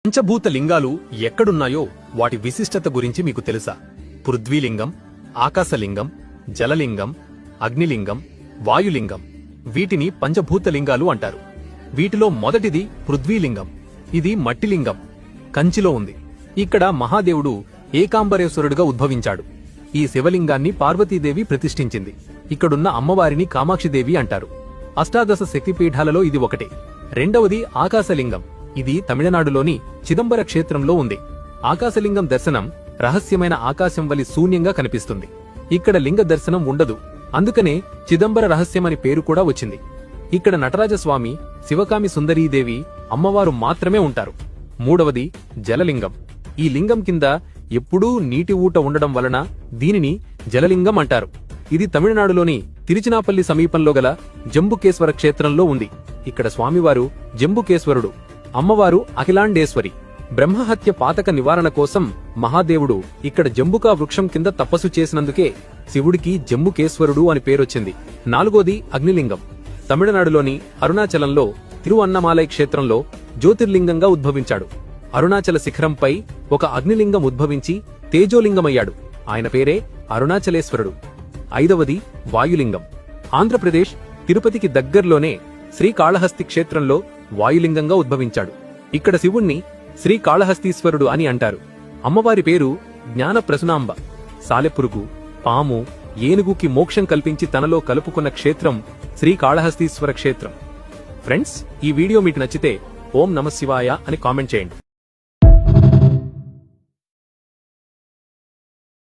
పంచభూత లింగాలు ఎక్కడున్నాయో వాటి విశిష్టత గురించి మీకు తెలుసా? పృథ్వీలింగం, ఆకాశలింగం, జలలింగం, అగ్నిలింగం, వాయులింగం. వీటిని పంచభూత లింగాలు అంటారు. వీటిలో మొదటిది పృథ్వీలింగం. ఇది మట్టిలింగం, కంచిలో ఉంది. ఇక్కడ మహాదేవుడు ఏకాంబరేశ్వరుడుగా ఉద్భవించాడు. ఈ శివలింగాన్ని పార్వతీదేవి ప్రతిష్ఠించింది. ఇక్కడున్న అమ్మవారిని కామాక్షిదేవి అంటారు. అష్టాదశ శక్తిపీఠాలలో ఇది ఒకటే. రెండవది ఆకాశలింగం. ఇది తమిళనాడులోని చిదంబర క్షేత్రంలో ఉంది. ఆకాశలింగం దర్శనం రహస్యమైన ఆకాశం వలి శూన్యంగా కనిపిస్తుంది. ఇక్కడ లింగ దర్శనం ఉండదు. అందుకనే చిదంబర రహస్యమని పేరు కూడా వచ్చింది. ఇక్కడ నటరాజస్వామి, శివకామి సుందరీదేవి అమ్మవారు మాత్రమే ఉంటారు. మూడవది జలలింగం. ఈ లింగం కింద ఎప్పుడూ నీటి ఊట ఉండడం వలన దీనిని జలలింగం అంటారు. ఇది తమిళనాడులోని తిరుచినాపల్లి సమీపంలో గల జంబుకేశ్వర క్షేత్రంలో ఉంది. ఇక్కడ స్వామివారు జంబుకేశ్వరుడు, అమ్మవారు అఖిలాండేశ్వరి. బ్రహ్మహత్య పాతక నివారణ కోసం మహాదేవుడు ఇక్కడ జంబుకా వృక్షం కింద తపస్సు చేసినందుకే శివుడికి జంబుకేశ్వరుడు అని పేరొచ్చింది. నాలుగోది అగ్నిలింగం. తమిళనాడులోని అరుణాచలంలో తిరువన్నమాలై క్షేత్రంలో జ్యోతిర్లింగంగా ఉద్భవించాడు. అరుణాచల శిఖరంపై ఒక అగ్నిలింగం ఉద్భవించి తేజోలింగమయ్యాడు. ఆయన పేరే అరుణాచలేశ్వరుడు. ఐదవది వాయులింగం. ఆంధ్రప్రదేశ్ తిరుపతికి దగ్గర్లోనే శ్రీకాళహస్తి క్షేత్రంలో వాయులింగంగా ఉద్భవించాడు. ఇక్కడ శివుణ్ణి శ్రీకాళహస్తీశ్వరుడు అని అంటారు. అమ్మవారి పేరు జ్ఞాన ప్రసునాంబ. సాలెపురుగు, పాము, ఏనుగుకి మోక్షం కల్పించి తనలో కలుపుకున్న క్షేత్రం శ్రీకాళహస్తీశ్వర క్షేత్రం. ఫ్రెండ్స్, ఈ వీడియో మీకు నచ్చితే ఓం నమః శివాయ అని కామెంట్ చేయండి.